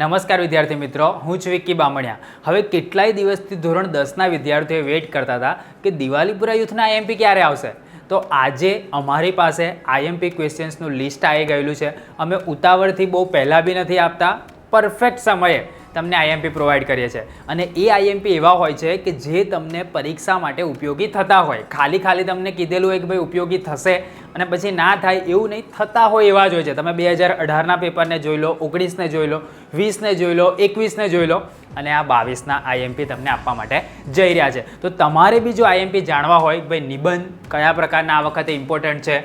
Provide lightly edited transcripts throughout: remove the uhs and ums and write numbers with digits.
નમસ્કાર વિદ્યાર્થી મિત્રો, હું છું વિક્કી બામણિયા. હવે કેટલાય દિવસથી ધોરણ 10ના વિદ્યાર્થીઓ વેઇટ કરતા હતા કે દિવાલીપુરા યુથના આઈએમપી ક્યારે આવશે. તો આજે અમારી પાસે આઈએમપી ક્વેશ્ચન્સનું લિસ્ટ આવી ગયેલું છે. અમે ઉતાવળથી બહુ પહેલાં બી નથી આપતા, પરફેક્ટ સમયે તમને આઈએમપી પ્રોવાઈડ કરીએ છીએ. અને એ આઈએમપી એવા હોય છે કે જે તમને પરીક્ષા માટે ઉપયોગી થતા હોય. ખાલી તમને કીધેલું હોય કે ભાઈ ઉપયોગી થશે અને પછી ના થાય એવું નહીં, થતા હોય એવા જ હોય છે. તમે 2018ના પેપરને જોઈ લો, 19ને જોઈ લો, 20ને જોઈ લો, 21ને જોઈ લો અને આ 22ના આઈએમપી તમને આપવા માટે જઈ રહ્યા છે. તો તમારે બી જો આઈએમપી જાણવા હોય ભાઈ નિબંધ કયા પ્રકારના આ વખતે ઇમ્પોર્ટન્ટ છે,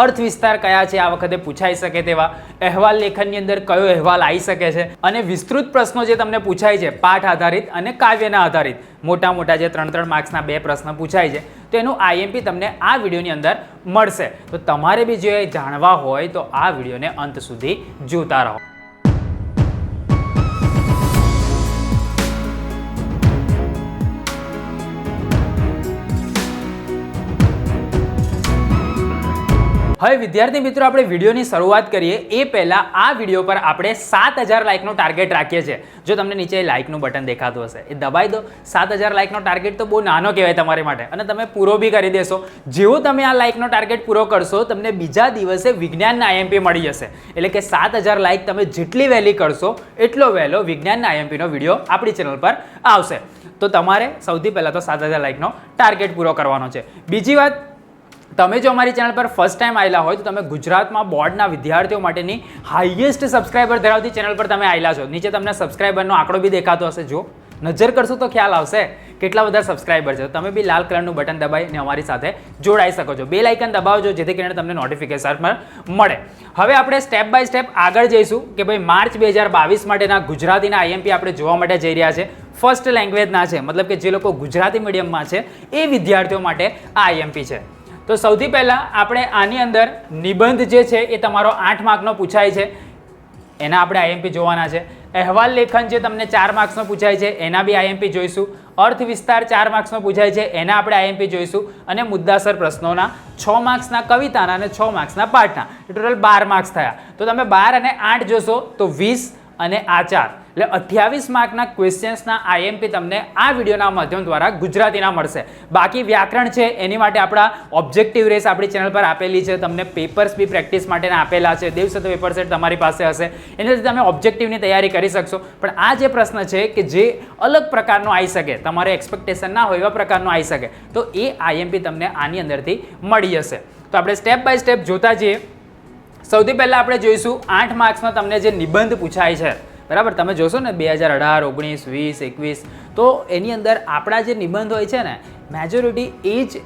અર્થ વિસ્તાર કયા છે આ વખતે પૂછાઈ શકે તેવા, અહેવાલ લેખનની અંદર કયો અહેવાલ આવી શકે છે અને વિસ્તૃત પ્રશ્નો જે તમને પૂછાય છે પાઠ આધારિત અને કાવ્યના આધારિત, મોટા જે 3 માર્ક્સના 2 પ્રશ્ન પૂછાય છે, તો એનું આઈએમપી તમને આ વિડીયોની અંદર મળશે. તો તમારે બી જો જાણવા હોય તો આ વિડીયોને અંત સુધી જોતા રહો. હવે વિદ્યાર્થી મિત્રો, આપણે વિડીયોની શરૂઆત કરીએ એ પહેલાં આ વિડીયો પર આપણે 7000 લાઇકનો ટાર્ગેટ રાખીએ છીએ. જો તમને નીચે લાઇકનું બટન દેખાતું હશે એ દબાઈ દો. 7000 લાઇકનો ટાર્ગેટ તો બહુ નાનો કહેવાય તમારી માટે અને તમે પૂરો બી કરી દેશો. જેવો તમે આ લાઇકનો ટાર્ગેટ પૂરો કરશો તમને બીજા દિવસે વિજ્ઞાનના આઈએમપી મળી જશે. એટલે કે 7000 લાઇક તમે જેટલી વહેલી કરશો એટલો વહેલો વિજ્ઞાનના આઈએમપીનો વિડીયો આપણી ચેનલ પર આવશે. તો તમારે સૌથી પહેલાં તો 7000 લાઇકનો ટાર્ગેટ પૂરો કરવાનો છે. બીજી વાત, તમે જો અમારી ચેનલ પર ફર્સ્ટ ટાઈમ આવેલા હોય તો તમે ગુજરાતમાં બોર્ડના વિદ્યાર્થીઓ માટેની હાઈએસ્ટ સબસ્ક્રાઈબર ધરાવતી ચેનલ પર તમે આવેલા છો. નીચે તમને સબસ્ક્રાઈબરનો આંકડો બી દેખાતો હશે. જો નજર કરશો તો ખ્યાલ આવશે કેટલા બધા સબસ્ક્રાઈબર છે. તમે બી લાલ કલરનું બટન દબાવીને અમારી સાથે જોડાઈ શકો છો. બેલ આઇકન દબાવજો જેથી કરીને તમને નોટિફિકેશન મળે. હવે આપણે સ્ટેપ બાય સ્ટેપ આગળ જઈશું કે ભાઈ માર્ચ 2022 માટેના ગુજરાતીના આઈએમપી આપણે જોવા માટે જઈ રહ્યા છે. ફર્સ્ટ લેંગ્વેજના છે, મતલબ કે જે લોકો ગુજરાતી મીડિયમમાં છે એ વિદ્યાર્થીઓ માટે આ આઈએમપી છે. તો સૌથી પહેલાં આપણે આની અંદર નિબંધ જે છે એ તમારો 8 માર્કનો પૂછાય છે, એના આપણે આઈએમપી જોવાના છે. અહેવાલ લેખન જે તમને 4 માર્ક્સનો પૂછાય છે એના બી આઈએમપી જોઈશું. અર્થ વિસ્તાર 4 માર્ક્સનો પૂછાય છે એના આપણે આઈએમપી જોઈશું. અને મુદ્દાસર પ્રશ્નોના 6 માર્ક્સના કવિતાના અને 6 માર્ક્સના પાઠના, ટોટલ 12 માર્ક્સ થયા. તો તમે 12 અને 8 જોશો તો 20 અને આ 4 એટલે 28 માર્કના ક્વેશ્ચન્સના આઈએમપી તમને આ વિડીયોના માધ્યમ દ્વારા ગુજરાતીના મળશે. બાકી વ્યાકરણ છે એની માટે આપણા ઓબ્જેક્ટિવ રેસ આપણી ચેનલ પર આપેલી છે. તમને પેપર્સ બી પ્રેક્ટિસ માટેના આપેલા છે. દેવસત પેપર સેટ તમારી પાસે હશે, એનાથી તમે ઓબ્જેક્ટિવની તૈયારી કરી શકશો. પણ આ જે પ્રશ્ન છે કે જે અલગ પ્રકારનો આવી શકે, તમારે એક્સપેક્ટેશન ના હોય એવા પ્રકારનો આવી શકે, તો એ આઈએમપી તમને આની અંદરથી મળી જશે. તો આપણે સ્ટેપ બાય સ્ટેપ જોતા જઈએ. સૌથી પહેલાં આપણે જોઈશું 8 માર્ક્સનો તમને જે નિબંધ પૂછાય છે, બરાબર. તમે જોશો ને 2018, 19, 20, 21, તો એની અંદર આપણા જે નિબંધ હોય છે ને મેજોરિટી એ જ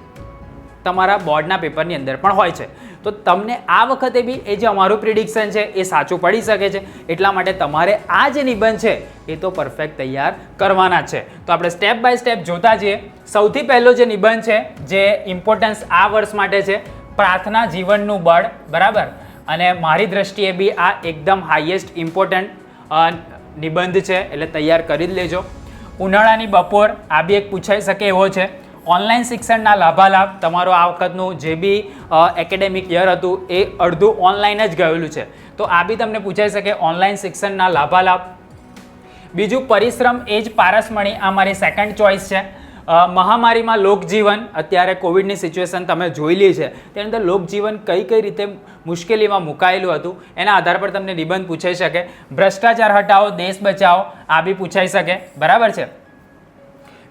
તમારા બોર્ડના પેપરની અંદર પણ હોય છે. તો તમને આ વખતે બી એ જે અમારું પ્રિડિક્શન છે એ સાચું પડી શકે છે. એટલા માટે તમારે આ જે નિબંધ છે એ તો પરફેક્ટ તૈયાર કરવાના છે. તો આપણે સ્ટેપ બાય સ્ટેપ જોતા જઈએ. સૌથી પહેલો જે નિબંધ છે જે ઇમ્પોર્ટન્સ આ વર્ષ માટે છે, પ્રાર્થના જીવનનું બળ, બરાબર. અને મારી દ્રષ્ટિએ બી આ એકદમ હાઈએસ્ટ ઇમ્પોર્ટન્ટ નિબંધ છે, એટલે તૈયાર કરી જ લેજો. ઉનાળાની બપોર આ બી એક પૂછાઈ શકે એવો છે. ઓનલાઈન શિક્ષણના લાભાલાભ, તમારો આ વખતનું જે બી એકેડેમિક યર હતું એ અડધું ઓનલાઈન જ ગયેલું છે, તો આ બી તમને પૂછાઈ શકે ઓનલાઈન શિક્ષણના લાભાલાભ. બીજું પરિશ્રમ એ જ પારસમણી, આ મારી સેકન્ડ ચોઇસ છે. મહામારીમાં લોકજીવન, અત્યારે કોવિડની સિચ્યુએશન તમે જોઈ લી છે, તેની અંદર લોકજીવન કઈ રીતે મુશ્કેલીમાં મુકાયેલું હતું એના આધાર પર તમને નિબંધ પૂછાઈ શકે. ભ્રષ્ટાચાર હટાવો, દેશ બચાવો, આ બી પૂછાઈ શકે, બરાબર છે.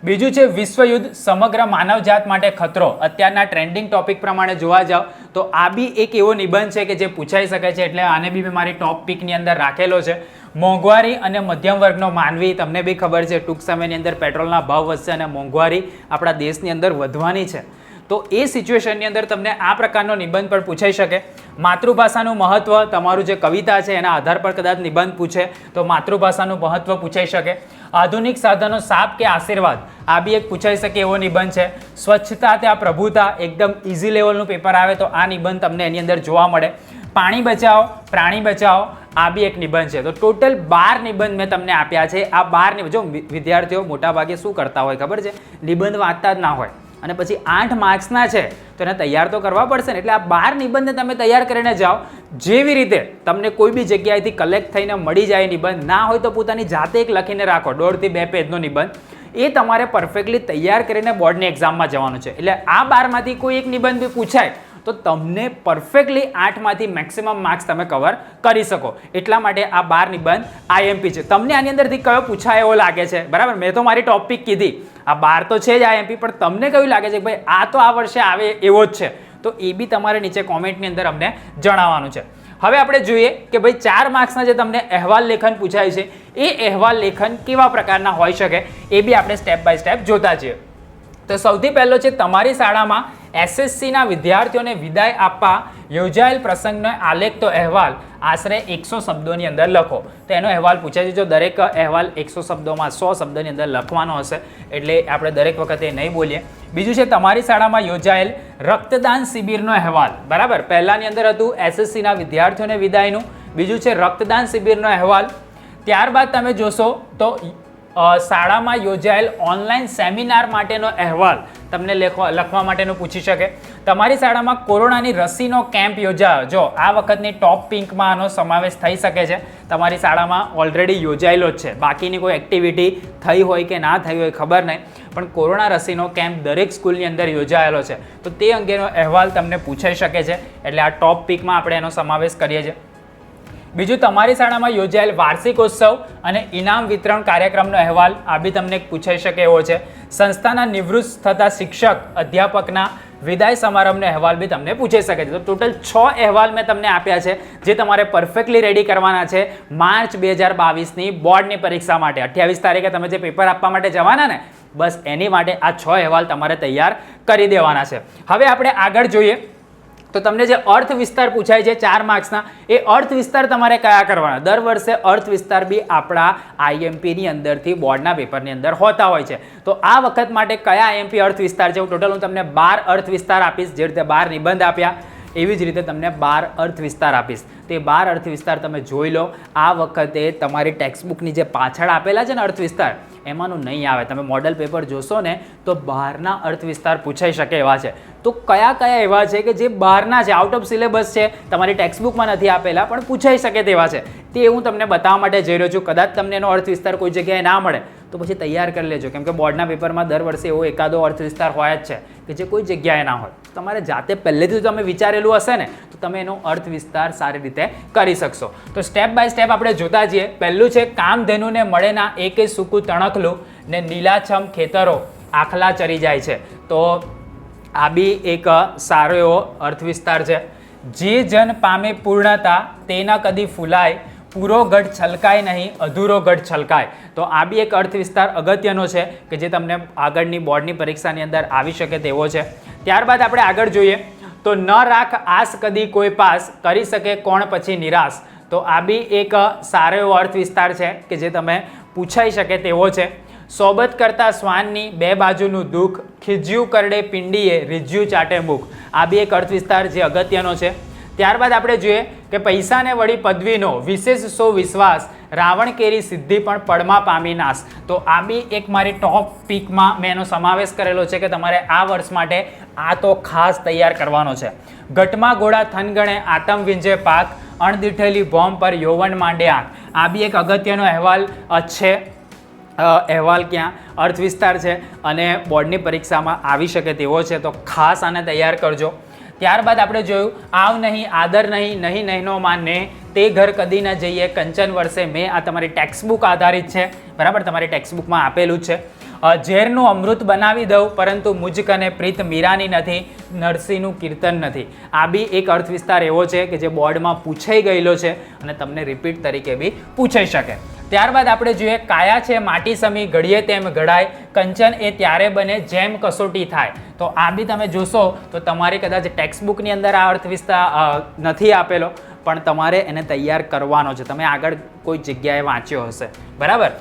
બીજું છે વિશ્વયુદ્ધ, સમગ્ર માનવજાત માટે ખતરો. અત્યારના ટ્રેન્ડિંગ ટોપિક પ્રમાણે જોવા જાઓ તો આ બી એક એવો નિબંધ છે કે જે પૂછાઈ શકે છે, એટલે આને બી મેં મારી ટોપ પિકની અંદર રાખેલો છે. મોંઘવારી અને મધ્યમ વર્ગનો માનવી, તમને બી ખબર છે ટૂંક સમયની અંદર પેટ્રોલના ભાવ વધશે અને મોંઘવારી આપણા દેશની અંદર વધવાની છે. તો એ સિચ્યુએશનની અંદર તમને આ પ્રકારનો નિબંધ પણ પૂછાઈ શકે. માતૃભાષાનું મહત્વ, તમારું જે કવિતા છે એના આધાર પર કદાચ નિબંધ પૂછે તો માતૃભાષાનું મહત્વ પૂછાઈ શકે. આધુનિક સાધનો શાપ કે આશીર્વાદ, આ બી એક પૂછાઈ શકે એવો નિબંધ છે. સ્વચ્છતા ત્યાં પ્રભુતા, એકદમ ઇઝી લેવલનું પેપર આવે તો આ નિબંધ તમને એની અંદર જોવા મળે. પાણી બચાવો, પ્રાણી બચાવો, આ બી એક નિબંધ છે. તો ટોટલ 12 નિબંધ મેં તમને આપ્યા છે. આ 12 નિબંધ, જો વિદ્યાર્થીઓ મોટાભાગે શું કરતા હોય ખબર છે, નિબંધ વાંચતા જ ના હોય અને પછી 8 માર્ક્સના છે તો એને તૈયાર તો કરવા પડશે ને. એટલે આ 12 નિબંધને તમે તૈયાર કરીને જાઓ. જેવી રીતે તમને કોઈ બી જગ્યાએથી કલેક્ટ થઈને મળી જાય નિબંધ, ના હોય તો પોતાની જાતે એક લખીને રાખો 1.5 થી 2 પેજનો નિબંધ, એ તમારે પરફેક્ટલી તૈયાર કરીને બોર્ડની એક્ઝામમાં જવાનું છે. એટલે આ 12માંથી કોઈ એક નિબંધ બી પૂછાય તો તમને પરફેક્ટલી 8માંથી મેક્સિમમ માર્ક્સ તમે કવર કરી શકો. એટલા માટે આ 12 નિબંધ આઈએમપી છે. તમને આની અંદરથી કયો પૂછાય એવો લાગે છે? બરાબર, મેં તો મારી ટોપિક કીધી, આ 12 તો છે જ આઈએમપી, પણ તમને કયું લાગે છે કે ભાઈ આ તો આ વર્ષે આવે એવો જ છે? તો એ બી તમારે નીચે કોમેન્ટની અંદર અમને જણાવવાનું છે. હવે આપણે જોઈએ કે ભાઈ 4 માર્ક્સના જે તમને અહેવાલ લેખન પૂછાય છે એ અહેવાલ લેખન કેવા પ્રકારના હોઈ શકે એ બી આપણે સ્ટેપ બાય સ્ટેપ જોતા જઈએ. તો સૌથી પહેલો છે તમારી શાળામાં એસએસસીના વિદ્યાર્થીઓને વિદાય આપવા યોજાયેલ પ્રસંગનો આલેખતો અહેવાલ આશરે 100 શબ્દોની અંદર લખો. તો એનો અહેવાલ પૂછાય છે. જો દરેક અહેવાલ 100 શબ્દોમાં 100 શબ્દની અંદર લખવાનો હશે એટલે આપણે દરેક વખતે નહીં બોલીએ. બીજું છે તમારી શાળામાં યોજાયેલ રક્તદાન શિબિરનો અહેવાલ. બરાબર, પહેલાની અંદર હતું એસએસસીના વિદ્યાર્થીઓને વિદાયનું, બીજું છે રક્તદાન શિબિરનો અહેવાલ. ત્યારબાદ તમે જોશો તો શાળામાં યોજાયેલ ઓનલાઈન સેમિનાર માટેનો અહેવાલ તમને લખવા માટેનું પૂછી શકે. તમારી શાળામાં કોરોનાની રસીનો કેમ્પ યોજાયો, જો આ વખતની ટોપ પિંકમાં આનો સમાવેશ થઈ શકે છે. તમારી શાળામાં ઓલરેડી યોજાયેલો જ છે, બાકીની કોઈ એક્ટિવિટી થઈ હોય કે ના થઈ હોય ખબર નહીં, પણ કોરોના રસીનો કેમ્પ દરેક સ્કૂલની અંદર યોજાયેલો છે. તો તે અંગેનો અહેવાલ તમને પૂછાઈ શકે છે, એટલે આ ટોપ પિકમાં આપણે એનો સમાવેશ કરીએ છીએ. બીજું તમારી શાળામાં યોજાયેલ વાર્ષિકોત્સવ અને ઇનામ વિતરણ કાર્યક્રમનો અહેવાલ, આ બી તમને પૂછાઈ શકે એવો છે. સંસ્થાના નિવૃત્ત થતા શિક્ષક અધ્યાપકના વિદાય સમારંભનો અહેવાલ બી તમને પૂછાઈ શકે છે. તો ટોટલ 6 અહેવાલ મેં તમને આપ્યા છે જે તમારે પરફેક્ટલી રેડી કરવાના છે માર્ચ 2022ની બોર્ડની પરીક્ષા માટે. 28 તારીખે તમે જે પેપર આપવા માટે જવાના ને, બસ એની માટે આ 6 અહેવાલ તમારે તૈયાર કરી દેવાના છે. હવે આપણે આગળ જોઈએ તો તમને જે અર્થ વિસ્તાર પૂછાય છે 4 માર્ક્સના, એ અર્થ વિસ્તાર તમારે કયા કરવાના? દર વર્ષે અર્થ વિસ્તાર બી આપણા આઈએમપીની અંદરથી બોર્ડના પેપરની અંદર હોતા હોય છે. તો આ વખત માટે કયા આઈએમપી અર્થ વિસ્તાર છે? ટોટલ હું તમને 12 અર્થ વિસ્તાર આપીશ. જે રીતે 12 નિબંધ આપ્યા એવી જ રીતે તમને 12 અર્થ વિસ્તાર આપીશ. તે 12 અર્થ વિસ્તાર તમે જોઈ લો. આ વખતે તમારી ટેક્સ્ટબુકની જે પાછળ આપેલા છે ને અર્થ વિસ્તાર, એમાંનું નહીં આવે. તમે મોડલ પેપર જોશો ને તો 12ના અર્થ વિસ્તાર પૂછાઈ શકે એવા છે. તો કયા કયા એવા છે કે જે 12ના છે, આઉટ ઓફ સિલેબસ છે, તમારી ટેક્સ્ટબુકમાં નથી આપેલા પણ પૂછાઈ શકે તેવા છે, તે હું તમને બતાવવા માટે જઈ રહ્યો છું. કદાચ તમને એનો અર્થ વિસ્તાર કોઈ જગ્યાએ ના મળે તો પછી તૈયાર કરી લેજો, કેમ કે બોર્ડના પેપરમાં દર વર્ષે એવો એકાદો અર્થ વિસ્તાર હોય જ છે કે જે કોઈ જગ્યાએ ના હોય. તમારે જાતે પહેલેથી તમે વિચારેલું હશે ને તો તમે એનો અર્થ વિસ્તાર સારી રીતે કરી શકશો. તો સ્ટેપ બાય સ્ટેપ આપણે જોતા જઈએ. પહેલું છે કામધેનુને મળે ના એકે સૂકું તણખલું ને લીલાછમ ખેતરો આખલા ચરી જાય છે. તો આ બી એક સારો એવો અર્થ વિસ્તાર છે. જે જન પામે પૂર્ણતા તેના કદી ફૂલાય, પૂરો ગઢ છલકાય નહીં અધૂરો ગઢ છલકાય. તો આ બી એક અર્થ વિસ્તાર અગત્યનો છે કે જે તમને આગળની બોર્ડની પરીક્ષાની અંદર આવી શકે તેવો છે. ત્યારબાદ આપણે આગળ જોઈએ તો ન રાખ આસ કદી કોઈ પાસ, કરી શકે કોણ પછી નિરાશ. તો આ બી એક સારો એવો અર્થ વિસ્તાર છે કે જે તમે પૂછાઈ શકે તેવો છે. સોબત કરતા શ્વાનની 2 બાજુનું દુઃખ, ખીજ્યું કરડે પિંડીએ રીઝ્યું ચાટે મુખ. આ બી એક અર્થ વિસ્તાર જે અગત્યનો છે. ત્યારબાદ આપણે જોઈએ કે પૈસાને વળી પદવીનો વિશેષ સો વિશ્વાસ, રાવણ કેરી સિદ્ધિ પણ પળમાં પામી નાશ. તો આ બી એક મારી ટોપ પિકમાં મેં એનો સમાવેશ કરેલો છે કે તમારે આ વર્ષ માટે આ તો ખાસ તૈયાર કરવાનો છે. ઘટમાં ઘોડા થનગણે આતમ વિંજે પાક, અણદીઠેલી બોમ્બ પર યૌવન માંડે આંખ. આ બી એક અગત્યનો અહેવાલ છે. અહેવાલ ક્યાં અર્થ વિસ્તાર છે અને બોર્ડની પરીક્ષામાં આવી શકે તેવો છે, તો ખાસ આને તૈયાર કરજો. ત્યારબાદ આપણે જોયું આવ નહીં આદર નહીં, નહીં નહીંનો માને તે ઘર કદી ન જઈએ કંચન વર્ષે મેં. આ તમારી ટેક્સ્ટબુક આધારિત છે, બરાબર, તમારી ટેક્સ્ટબુકમાં આપેલું જ છે. ઝેરનું અમૃત બનાવી દઉં પરંતુ મુજ કને પ્રીત મીરાની નથી, નરસિંહનું કીર્તન નથી. આ બી એક અર્થ વિસ્તાર એવો છે કે જે બોર્ડમાં પૂછાઈ ગયેલો છે અને તમને રિપીટ તરીકે બી પૂછાઈ શકે. ત્યારબાદ આપણે જોઈએ કાયા છે માટી સમી, ઘડીએ તેમ ઘડાય, કંચન એ ત્યારે બને જેમ કસોટી થાય. તો આ બી તમે જોશો તો તમારી કદાચ ટેક્સ્ટબુકની અંદર આ અર્થ વિસ્તાર નથી આપેલો, પણ તમારે એને તૈયાર કરવાનો છે. તમે આગળ કોઈ જગ્યાએ વાંચ્યો હશે, બરાબર.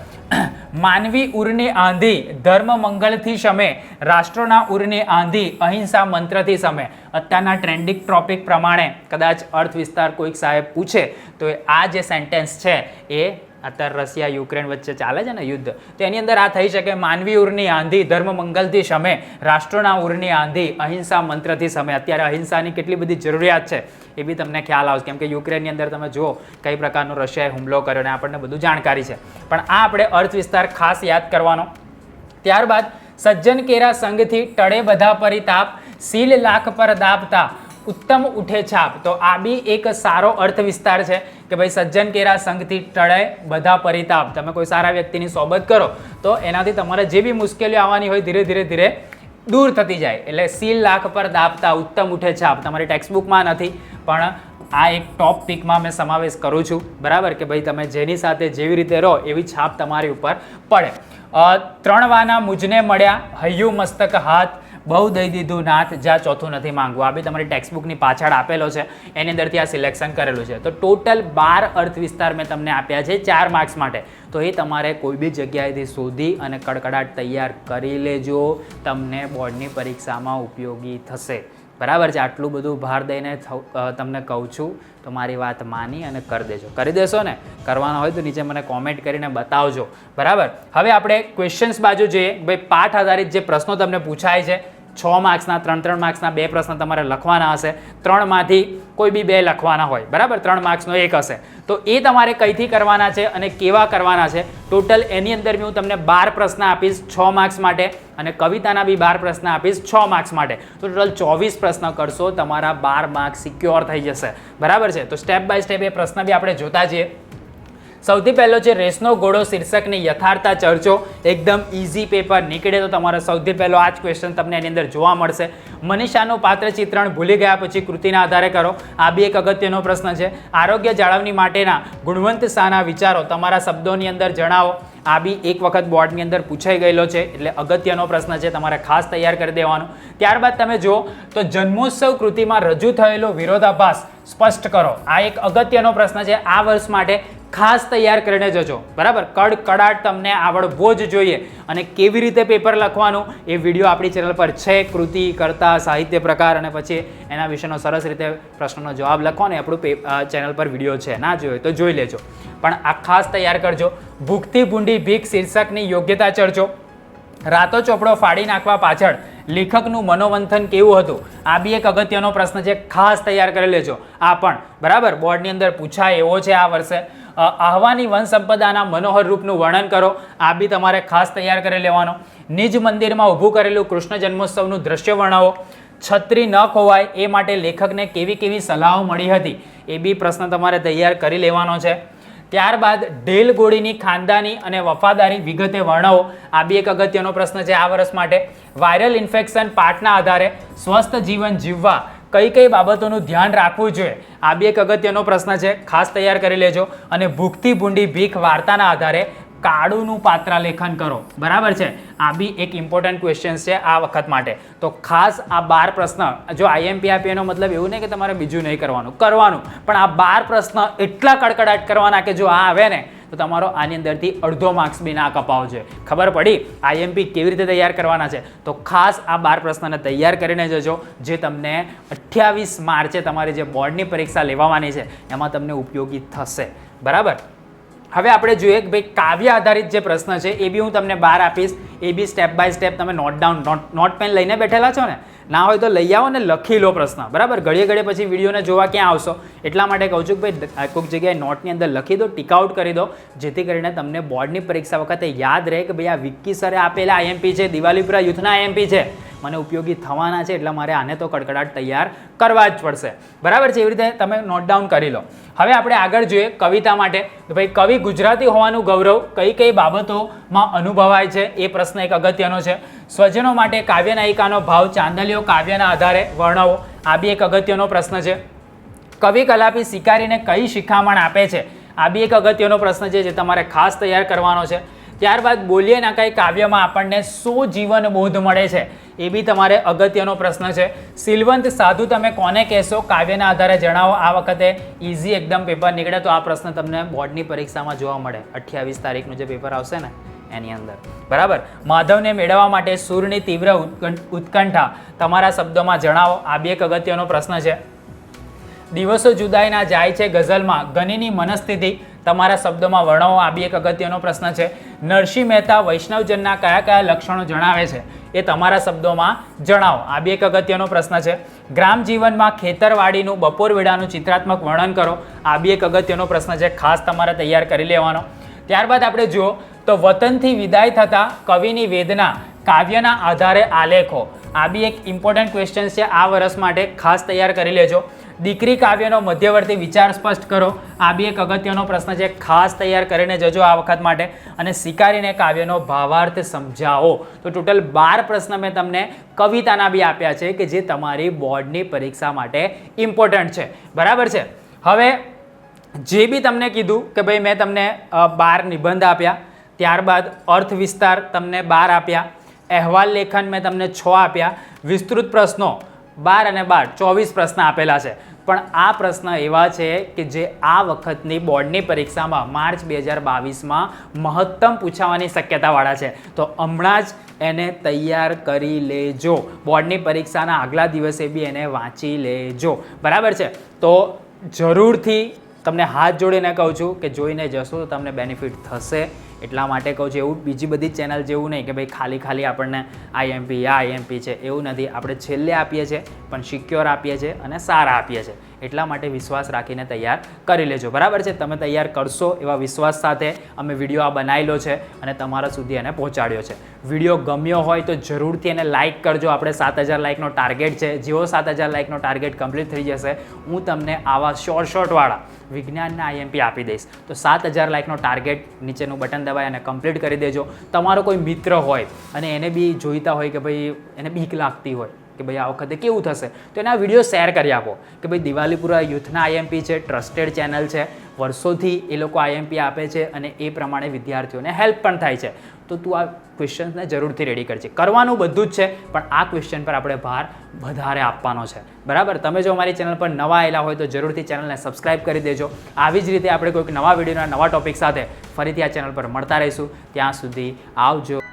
માનવી ઉરની આંધી, ધર્મ મંગળથી શમે, રાષ્ટ્રોના ઉરની આંધી, અહિંસા મંત્રથી શમે. અત્યારના ટ્રેન્ડિંગ ટોપિક પ્રમાણે કદાચ અર્થ વિસ્તાર કોઈક સાહેબ પૂછે તો આ જે સેન્ટેન્સ છે એ અત્યારે રશિયા યુક્રેન વચ્ચે ચાલે છે ને યુદ્ધ, તો એની અંદર આ થઈ શકે માનવી ઉરની આંધી, ધર્મ મંગલથી શમે, રાષ્ટ્રોના ઉરની આંધી, અહિંસા મંત્રથી શમે. અત્યારે અહિંસાની કેટલી બધી જરૂરિયાત છે એ બી તમને ખ્યાલ આવશે, કેમ કે યુક્રેનની અંદર તમે જુઓ કઈ પ્રકારનો રશિયાએ હુમલો કર્યો અને આપણને બધું જાણકારી છે. પણ આ આપણે અર્થ વિસ્તાર ખાસ યાદ કરવાનો. ત્યારબાદ સજ્જન કેરા સંગથી ટળે બધા પરિતાપ, સીલ લાખ પર દાબતા ઉત્તમ ઉઠે છાપ. તો આ બી એક સારો અર્થ વિસ્તાર છે કે ભાઈ સજ્જન કેરા સંગથી ટળે બધા પરિતાપ. તમે કોઈ સારા વ્યક્તિની સોબત કરો તો એનાથી તમારે જે બી મુશ્કેલીઓ આવવાની હોય ધીરે ધીરે ધીરે દૂર થતી જાય. એટલે સીલ લાખ પર દાબતા ઉત્તમ ઉઠે છાપ તમારી ટેક્સ્ટબુકમાં નથી, પણ આ એક ટોપ પિકમાં મેં સમાવેશ કરું છું. બરાબર કે ભાઈ તમે જેની સાથે જેવી રીતે રહો એવી છાપ તમારી ઉપર પડે. 3 વાના મુજને મળ્યા, હૈયું મસ્તક હાથ, બહુ દઈ દીધું નાથ, જ્યાં ચોથું નથી માંગવું. આ બી તમારી ટેક્સ્ટબુકની પાછળ આપેલો છે, એની અંદરથી આ સિલેક્શન કરેલું છે. તો ટોટલ 12 અર્થ વિસ્તાર મેં તમને આપ્યા છે 4 માર્ક્સ માટે. તો એ તમારે કોઈ બી જગ્યાએથી શોધી અને કડકડાટ તૈયાર કરી લેજો, તમને બોર્ડની પરીક્ષામાં ઉપયોગી થશે. બરાબર છે. આટલું બધું ભાર દઈને તમને કહું છું તો મારી વાત માની અને કરી દેજો. કરી દેશો ને? કરવાનો હોય તો નીચે મને કોમેન્ટ કરીને બતાવજો. બરાબર. હવે આપણે ક્વેશ્ચન્સ બાજુ જોઈએ. ભાઈ પાઠ આધારિત જે પ્રશ્નો તમને પૂછાય છે 6 માર્ક્સના 3 માર્ક્સના 2 પ્રશ્ન તમારે લખવાના હશે, 3માંથી કોઈ બી 2 લખવાના હોય. બરાબર. 3 માર્ક્સનો 1 હશે. તો એ તમારે કઈથી કરવાના છે અને કેવા કરવાના છે ટોટલ એની અંદર હું તમને 12 પ્રશ્ન આપીશ 6 માર્ક્સ માટે, અને કવિતાના બી 12 પ્રશ્ન આપીશ 6 માર્ક્સ માટે. તો ટોટલ 24 પ્રશ્ન કરશો, તમારા 12 માર્ક્સ સિક્યોર થઈ જશે. બરાબર છે. તો સ્ટેપ બાય સ્ટેપ એ પ્રશ્ન બી આપણે જોતા જઈએ. સૌથી પહેલો છે રેસનો ઘોડો શીર્ષકની યથાર્થતા ચર્ચો. એકદમ ઇઝી પેપર નીકળે તો તમારે સૌથી પહેલો આ જ ક્વેશ્ચન તમને એની અંદર જોવા મળશે. મનીષાનું પાત્ર ચિત્રણ ભૂલી ગયા પછી કૃતિના આધારે કરો. આ બી એક અગત્યનો પ્રશ્ન છે. આરોગ્ય જાળવણી માટેના ગુણવંત શાના વિચારો તમારા શબ્દોની અંદર જણાવો. આ બી એક વખત બોર્ડની અંદર પૂછાઈ ગયેલો છે, એટલે અગત્યનો પ્રશ્ન છે, તમારે ખાસ તૈયાર કરી દેવાનો. ત્યારબાદ તમે જુઓ તો જન્મોત્સવ કૃતિમાં રજૂ થયેલો વિરોધાભાસ સ્પષ્ટ કરો. આ એક અગત્યનો પ્રશ્ન છે, આ વર્ષ માટે ખાસ તૈયાર કરીને જજો. બરાબર. કડકડાટ તમને આવડવો જ જોઈએ. અને કેવી રીતે પેપર લખવાનું એ વિડીયો આપણી ચેનલ પર છે. કૃતિ, કર્તા, સાહિત્ય પ્રકાર અને પછી એના વિશેનો સરસ રીતે પ્રશ્નનો જવાબ લખવાનો આપણું ચેનલ પર વિડીયો છે. ના જોયો તો જોઈ લેજો. પણ આ ખાસ તૈયાર કરજો. ભૂખથી ભૂંડી ભીખ શીર્ષકની યોગ્યતા ચર્ચો. રાતો ચોપડો ફાડી નાખવા પાછળ લેખકનું મનોમંથન કેવું હતું? આ બી એક અગત્યનો પ્રશ્ન છે, ખાસ તૈયાર કરી લેજો. આ પણ બરાબર બોર્ડની અંદર પૂછાય એવો છે આ વર્ષે. આહવાની વન સંપદાના મનોહર રૂપનું વર્ણન કરો. આ બી તમારે ખાસ તૈયાર કરી લેવાનો. નિજ મંદિરમાં ઊભું કરેલું કૃષ્ણ જન્મોત્સવનું દ્રશ્ય વર્ણવો. છત્રી ન ખોવાય એ માટે લેખકને કેવી કેવી સલાહો મળી હતી? એ બી પ્રશ્ન તમારે તૈયાર કરી લેવાનો છે. ત્યારબાદ ઢેલ ગોળીની ખાનદાની અને વફાદારી વિગતે વર્ણવો. આ બી એક અગત્યનો પ્રશ્ન છે આ વર્ષ માટે. વાયરલ ઇન્ફેક્શન પાઠના આધારે સ્વસ્થ જીવન જીવવા કઈ કઈ બાબતોનું ધ્યાન રાખવું જોઈએ? આ બી એક અગત્યનો પ્રશ્ન છે, ખાસ તૈયાર કરી લેજો. અને ભૂખથી ભૂંડી ભીખ વાર્તાના આધારે કાળુનું પાત્રાલેખન કરો. બરાબર છે. આ બી એક ઇમ્પોર્ટન્ટ ક્વેશ્ચન છે આ વખત માટે. તો ખાસ આ 12 પ્રશ્ન, જો આઈએમપી આપી એનો મતલબ એવું નહીં કે તમારે બીજું નહીં કરવાનું, પણ આ 12 પ્રશ્ન એટલા કડકડાટ કરવાના કે જો આ આવે ને તો તમારો આની અંદરથી અડધો માર્ક્સ બી ના કપાવો જોઈએ. ખબર પડી આઈએમપી કેવી રીતે તૈયાર કરવાના છે? તો ખાસ આ 12 પ્રશ્નને તૈયાર કરીને જજો, જે તમને 28 માર્ચે તમારી જે બોર્ડની પરીક્ષા લેવાની છે એમાં તમને ઉપયોગી થશે. બરાબર. હવે આપણે જોઈએ કે ભાઈ કાવ્ય આધારિત જે પ્રશ્ન છે એ બી હું તમને 12 આપીશ. એ બી સ્ટેપ બાય સ્ટેપ તમે નોટ પેન લઈને બેઠેલા છો ને? ના હોય તો લઈ આવો ને લખી લો પ્રશ્ન. બરાબર. ઘડીએ ઘડીએ પછી વિડીયોને જોવા ક્યાં આવશો? એટલા માટે કહું છું કે ભાઈ કોઈક જગ્યાએ નોટની અંદર લખી દો, ટીક આઉટ કરી દો, જેથી કરીને તમને બોર્ડની પરીક્ષા વખતે યાદ રહે કે ભાઈ આ વિક્કી સરે આપેલા આઈએમપી છે, દિવાલીપુરા યુથના આઈએમપી છે, મને ઉપયોગી થવાના છે, એટલે મારે આને તો કડકડાટ તૈયાર કરવા જ પડશે. બરાબર છે. એવી રીતે તમે નોટ ડાઉન કરી લો. હવે આપણે આગળ જોઈએ કવિતા માટે. ભાઈ કવિ ગુજરાતી હોવાનું ગૌરવ કઈ કઈ બાબતોમાં અનુભવાય છે? એ પ્રશ્ન એક અગત્યનો છે. સ્વજનો માટે કાવ્ય નાયિકાનો ભાવ ચાંદલીઓ કાવ્યના આધારે વર્ણવો. આ બી એક અગત્યનો પ્રશ્ન છે. કવિ કલાપી શિકારીને કઈ શિખામણ આપે છે? આ બી એક અગત્યનો પ્રશ્ન છે, જે તમારે ખાસ તૈયાર કરવાનો છે. ત્યારબાદ બોલીએ ના કઈ કાવ્યમાં આપણને શું જીવન બોધ મળે છે? એ બી તમારે અગત્યનો પ્રશ્ન છે. સિલવંત સાધુ તમે કોને કહેશો? કાવ્યના આધારે જણાવો. આ વખતે ઇઝી એકદમ પેપર નીકળે તો આ પ્રશ્ન તમને બોર્ડની પરીક્ષામાં જોવા મળે. 28 તારીખનું જે પેપર આવશે ને એની અંદર. બરાબર. માધવને મેળવવા માટે સૂરની તીવ્ર ઉત્કંઠા તમારા શબ્દોમાં જણાવો. આ બી એક અગત્યનો પ્રશ્ન છે. દિવસો જુદાઈના જાય છે ગઝલમાં ગનીની મનસ્થિતિ તમારા શબ્દોમાં વર્ણવો, આ બી એક અગત્યનો પ્રશ્ન છે. નરસિંહ મહેતા વૈષ્ણવજનના કયા કયા લક્ષણો જણાવે છે એ તમારા શબ્દોમાં જણાવો, આ બી એક અગત્યનો પ્રશ્ન છે. ગ્રામ જીવનમાં ખેતરવાડીનું બપોર વેળાનું ચિત્રાત્મક વર્ણન કરો, આ બી એક અગત્યનો પ્રશ્ન છે, ખાસ તમારે તૈયાર કરી લેવાનો. ત્યારબાદ આપણે જુઓ તો વતનથી વિદાય થતા કવિની વેદના કાવ્યના આધારે આલેખો, આ બી એક ઇમ્પોર્ટન્ટ ક્વેશ્ચન છે આ વર્ષ માટે, ખાસ તૈયાર કરી લેજો. દીકરી કાવ્યનો મધ્યવર્તી વિચાર સ્પષ્ટ કરો, આ બી એક અગત્યનો પ્રશ્ન છે, ખાસ તૈયાર કરીને જજો આ વખત માટે. અને સ્વીકારીને કાવ્યનો ભાવાર્થ સમજાવો. તો ટોટલ 12 પ્રશ્ન મેં તમને કવિતાના બી આપ્યા છે કે જે તમારી બોર્ડની પરીક્ષા માટે ઇમ્પોર્ટન્ટ છે. બરાબર છે. હવે જે બી તમને કીધું કે ભાઈ મેં તમને 12 નિબંધ આપ્યા, ત્યારબાદ અર્થ વિસ્તાર તમને 12 આપ્યા, અહેવાલ લેખન મેં તમને 6 આપ્યા, વિસ્તૃત પ્રશ્નો 12 અને 12 24 પ્રશ્ન આપેલા છે. પણ આ પ્રશ્ન એવા છે કે જે આ વખતની બોર્ડની પરીક્ષામાં માર્ચ 2022માં મહત્તમ પૂછાવાની શક્યતાવાળા છે. તો હમણાં જ એને તૈયાર કરી લેજો, બોર્ડની પરીક્ષાના આગલા દિવસે બી એને વાંચી લેજો. બરાબર છે. તો જરૂરથી તમને હાથ જોડીને કહું છું કે જોઈને જશો તો તમને બેનિફિટ થશે, એટલા માટે કહું છું. એવું બીજી બધી ચેનલ જેવું નહીં કે ભાઈ ખાલી આપણને આઈએમપી છે, એવું નથી. આપણે છેલ્લે આપીએ છીએ પણ સિક્યોર આપીએ છીએ અને સારા આપીએ છીએ, એટલા માટે વિશ્વાસ રાખીને તૈયાર કરી લેજો. બરાબર છે. તમે તૈયાર કરશો એવા વિશ્વાસ સાથે અમે વિડીયો આ બનાવેલો છે અને તમારા સુધી એને પહોંચાડ્યો છે. વિડીયો ગમ્યો હોય તો જરૂરથી એને લાઇક કરજો. આપણે 7000 લાઇકનો ટાર્ગેટ છે. જેવો 7000 લાઇકનો ટાર્ગેટ કમ્પ્લીટ થઈ જશે હું તમને આવા શોર્ટવાળા વિજ્ઞાનના આઈએમપી આપી દઈશ. તો 7000 લાઇકનો ટાર્ગેટ નીચેનું બટન દબાવી અને કમ્પ્લીટ કરી દેજો. તમારો કોઈ મિત્ર હોય અને એને બી જોઈતા હોય કે ભાઈ એને બીક લાગતી હોય કે ભાઈ આ વખતે કેવું થશે, તો એના વિડીયો શેર કરી આપો કે ભાઈ દિવાલીપુરા યુથના આઈએમપી છે, ટ્રસ્ટેડ ચેનલ છે, વર્ષોથી એ લોકો આઈએમપી આપે છે અને એ પ્રમાણે વિદ્યાર્થીઓને હેલ્પ પણ થાય છે. તો તું આ ક્વેશ્ચન્સને જરૂરથી રેડી કરજે. કરવાનું બધું જ છે પણ આ ક્વેશ્ચન પર આપણે ભાર વધારે આપવાનો છે. બરાબર. તમે જો અમારી ચેનલ પર નવા આવેલા હોય તો જરૂરથી ચેનલને સબસ્ક્રાઇબ કરી દેજો. આવી જ રીતે આપણે કોઈક નવા વિડીયોના નવા ટોપિક સાથે ફરીથી આ ચેનલ પર મળતા રહીશું. ત્યાં સુધી આવજો.